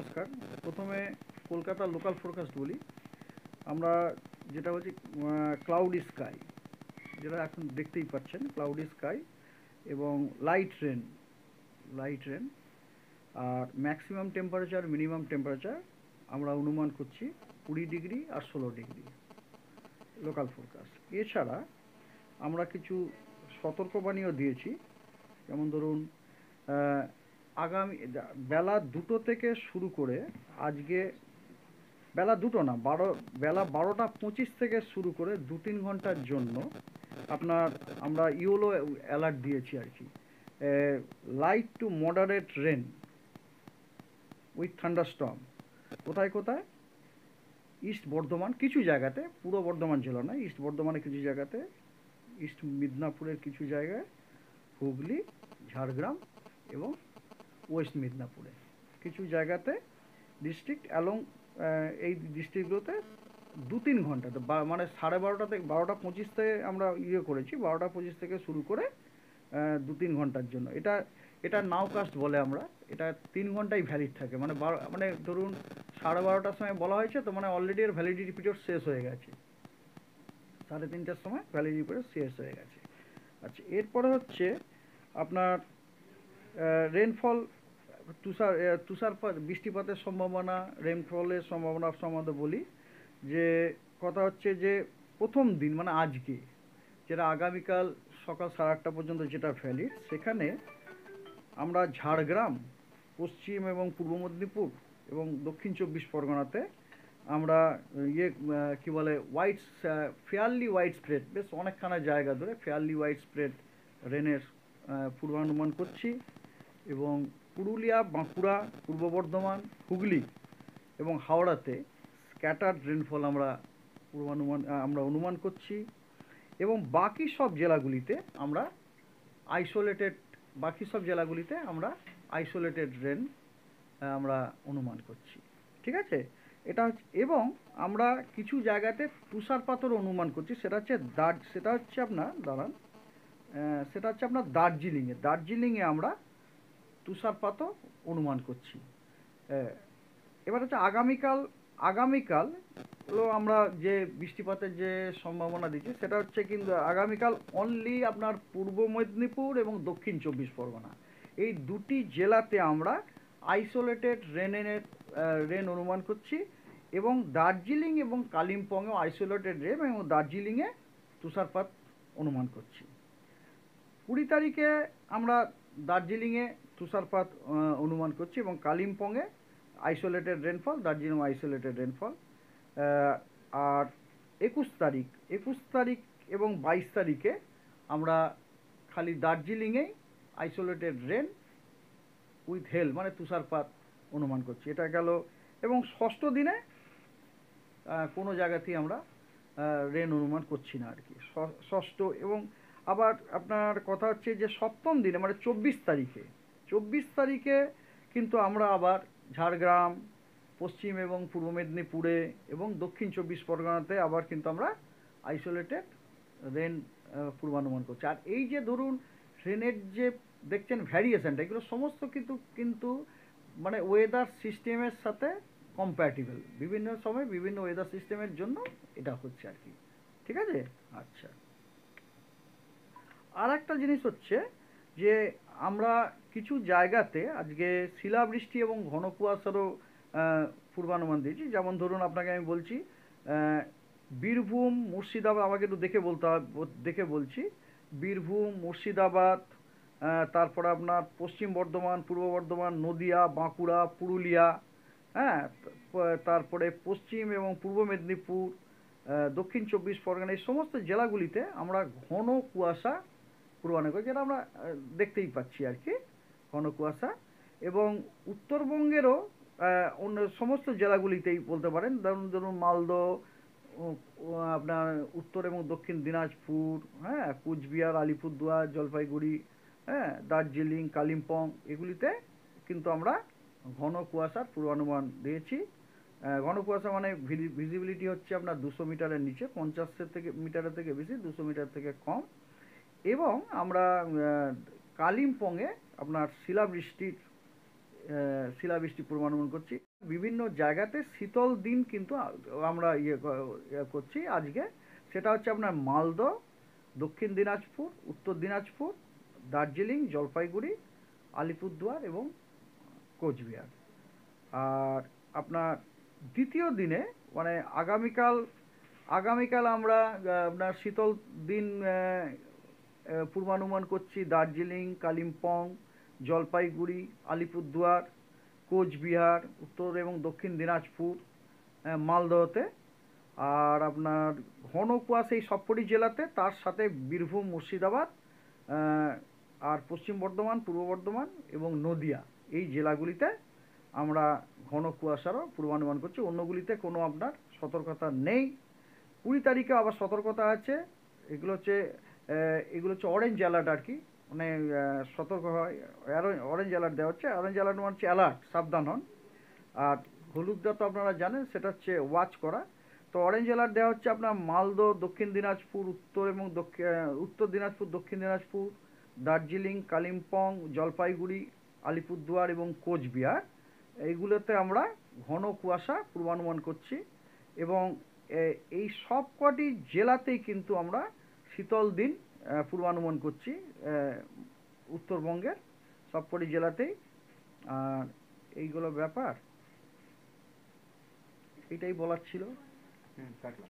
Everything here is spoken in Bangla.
নমস্কার। প্রথমে কলকাতার লোকাল ফোরকাস্ট বলি। আমরা যেটা হচ্ছে ক্লাউডি স্কাই, যেটা এখন দেখতেই পাচ্ছেন, ক্লাউডি স্কাই এবং লাইট রেন আর ম্যাক্সিমাম টেম্পারেচার মিনিমাম টেম্পারেচার আমরা অনুমান করছি 20 ডিগ্রি আর 16 ডিগ্রি লোকাল ফোরকাস্ট। এছাড়া আমরা কিছু সতর্কবাণীও দিয়েছি, যেমন ধরুন আগামী বেলা 2টো থেকে শুরু করে, আজকে বেলা 2টো না, বেলা 12টা 25 থেকে শুরু করে 2-3 ঘন্টার জন্য আমরা ইয়েলো অ্যালার্ট দিয়েছি আর কি। Light to moderate rain with thunderstorm. কোথায় কোথায়? ইস্ট বর্ধমান কিছু জায়গাতে, পুরো বর্ধমান জেলা নয়, ইস্ট বর্ধমানের কিছু জায়গাতে, ইস্ট মিদনাপুরের কিছু জায়গায়, হুগলি, ঝাড়গ্রাম এবং ওয়েস্ট মিদনাপুরে কিছু জায়গাতে ডিস্ট্রিক্ট অ্যালং এই ডিস্ট্রিক্টগুলোতে 2-3 ঘন্টাতে, মানে 12:30 থেকে 12টা 25 থেকে আমরা করেছি, 12টা 25 থেকে শুরু করে 2-3 ঘন্টার জন্য। এটা নাওকাস্ট বলে আমরা। এটা 3 ঘন্টাই ভ্যালিড থাকে, মানে ধরুন 12:30টার সময় বলা হয়েছে, তো মানে অলরেডি এর ভ্যালিডিটি পিরিয়ড শেষ হয়ে গেছে, 3:30টার সময় ভ্যালিডিটি পিরিয়ড শেষ হয়ে গেছে। আচ্ছা, এরপরে হচ্ছে আপনার রেনফল, তুষারপাত, বৃষ্টিপাতের সম্ভাবনা, রেনফলের সম্ভাবনা সম্বন্ধে বলি। যে কথা হচ্ছে যে প্রথম দিন মানে আজকে, যেটা আগামীকাল সকাল 8:30 পর্যন্ত যেটা ভ্যালিড, সেখানে আমরা ঝাড়গ্রাম, পশ্চিম এবং পূর্ব মেদিনীপুর এবং দক্ষিণ 24 পরগনাতে আমরা কি বলে ফেয়ারলি ওয়াইড স্প্রেড, বেশ অনেকখানা জায়গা ধরে ফেয়ারলি ওয়াইড স্প্রেড রেনের পূর্বানুমান করছি। এবং পুরুলিয়া, বাঁকুড়া, পূর্ব বর্ধমান, হুগলি এবং হাওড়াতে স্ক্যাটার্ড রেনফল আমরা অনুমান করছি। এবং বাকি সব জেলাগুলিতে আমরা আইসোলেটেড রেন আমরা অনুমান করছি। ঠিক আছে, এটা হচ্ছে। এবং আমরা কিছু জায়গাতে তুষারপাতের অনুমান করছি, সেটা হচ্ছে আপনার দার্জিলিংয়ে আমরা তুষারপাতও অনুমান করছি। এবার হচ্ছে আগামীকাল আমরা যে বৃষ্টিপাতের যে সম্ভাবনা দিচ্ছি, সেটা হচ্ছে কিন্তু আগামীকাল অনলি আপনার পূর্ব মেদিনীপুর এবং দক্ষিণ 24 পরগনা, এই দুটি জেলাতে আমরা আইসোলেটেড রেন অনুমান করছি। এবং দার্জিলিং এবং কালিম্পংয়েও আইসোলেটেড রেন এবং দার্জিলিংয়ে তুষারপাত অনুমান করছি। 20 তারিখে আমরা দার্জিলিংয়ে তুষারপাত অনুমান করছি এবং কালিম্পংয়ে isolated rainfall, Darjeeling isolated rainfall. আর 21 তারিখ এবং 22 তারিখে আমরা খালি দার্জিলিংয়েই আইসোলেটেড রেন উইথ হেল মানে তুষারপাত অনুমান করছি। এটা গেল। এবং 6ষ্ঠ দিনে কোনো জায়গাতেই আমরা রেন অনুমান করছি না আর কি, 6ষ্ঠ। এবং আবার আপনার কথা হচ্ছে যে 7ম দিনে মানে 24 তারিখে কিন্তু আমরা আবার ঝাড়গ্রাম, পশ্চিম এবং পূর্ব মেদিনীপুরে এবং দক্ষিণ 24 পরগনাতে আবার কিন্তু আমরা আইসোলেটেড রেন পূর্বানুমান করছি। আর এই যে ধরুন রেনের যে দেখছেন ভ্যারিয়েশনটা, এগুলো সমস্ত কিন্তু মানে ওয়েদার সিস্টেমের সাথে কম্প্যাটিবল, বিভিন্ন সময় বিভিন্ন ওয়েদার সিস্টেমের জন্য এটা হচ্ছে আর কি। ঠিক আছে। আচ্ছা, আর একটা জিনিস হচ্ছে যে আমরা কিছু জায়গাতে আজকে শিলাবৃষ্টি এবং ঘন কুয়াশারও পূর্বানুমান দিয়েছি। যেমন ধরুন আপনাকে আমি বলছি, বীরভূম, মুর্শিদাবাদ, আমাকে একটু দেখে বলছি, বীরভূম, মুর্শিদাবাদ, তারপরে আপনার পশ্চিম বর্ধমান, পূর্ব বর্ধমান, নদিয়া, বাঁকুড়া, পুরুলিয়া, হ্যাঁ, তারপরে পশ্চিম এবং পূর্ব মেদিনীপুর, দক্ষিণ 24 পরগনা, এই সমস্ত জেলাগুলিতে আমরা ঘন কুয়াশা পূর্বানুমান করি, যেটা আমরা দেখতেই পাচ্ছি আর কি, ঘন কুয়াশা। এবং উত্তরবঙ্গেরও অন্য সমস্ত জেলাগুলিতেই বলতে পারেন, ধরুন মালদহ, আপনার উত্তর এবং দক্ষিণ দিনাজপুর, হ্যাঁ, কুচবিহার, আলিপুরদুয়ার, জলপাইগুড়ি, হ্যাঁ, দার্জিলিং, কালিম্পং, এগুলিতে কিন্তু আমরা ঘন কুয়াশার পূর্বানুমান দিয়েছি। ঘন কুয়াশা মানে ভিজিবিলিটি হচ্ছে আপনার 200 মিটারের নিচে, 50 মিটারের থেকে বেশি, 200 মিটার থেকে কম। এবং আমরা কালিম্পংয়ে আপনার শিলাবৃষ্টির শিলাবৃষ্টি পূর্বানুমান করছি। বিভিন্ন জায়গাতে শীতল দিন কিন্তু আমরা করছি আজকে। সেটা হচ্ছে আপনার মালদহ, দক্ষিণ দিনাজপুর, উত্তর দিনাজপুর, দার্জিলিং, জলপাইগুড়ি, আলিপুরদুয়ার এবং কোচবিহার। আর আপনার দ্বিতীয় দিনে মানে আগামীকাল আমরা আপনার শীতল দিন পূর্বানুমান করছি দার্জিলিং, কালিম্পং, জলপাইগুড়ি, আলিপুরদুয়ার, কোচবিহার, উত্তর এবং দক্ষিণ দিনাজপুর, মালদহতে। আর আপনার ঘন কুয়াশা এই সবকটি জেলাতে, তার সাথে বীরভূম, মুর্শিদাবাদ, আর পশ্চিম বর্ধমান, পূর্ব বর্ধমান এবং নদিয়া, এই জেলাগুলিতে আমরা ঘন কুয়াশারও পূর্বানুমান করছি। অন্যগুলিতে কোনো আপনার সতর্কতা নেই। 20 তারিখে আবার সতর্কতা আছে। এগুলো হচ্ছে অরেঞ্জ অ্যালার্ট আর কি, মানে সতর্ক হয়, অরেঞ্জ অ্যালার্ট দেওয়া হচ্ছে। অরেঞ্জ অ্যালার্ট মানে হচ্ছে অ্যালার্ট, সাবধান হন। আর হলুদটা তো আপনারা জানেন, সেটা হচ্ছে ওয়াচ করা। তো অরেঞ্জ অ্যালার্ট দেওয়া হচ্ছে আপনার মালদহ, দক্ষিণ দিনাজপুর, উত্তর দিনাজপুর, দক্ষিণ দিনাজপুর, দার্জিলিং, কালিম্পং, জলপাইগুড়ি, আলিপুরদুয়ার এবং কোচবিহার, এইগুলোতে আমরা ঘন কুয়াশা পূর্বানুমান করছি। এবং এই সব কটি জেলাতেই কিন্তু আমরা শীতল দিন পূর্বানুমান করছি, উত্তরবঙ্গের সবকটি জেলাতেই। আর এইগুলো ব্যাপার, এটাই বলার ছিল।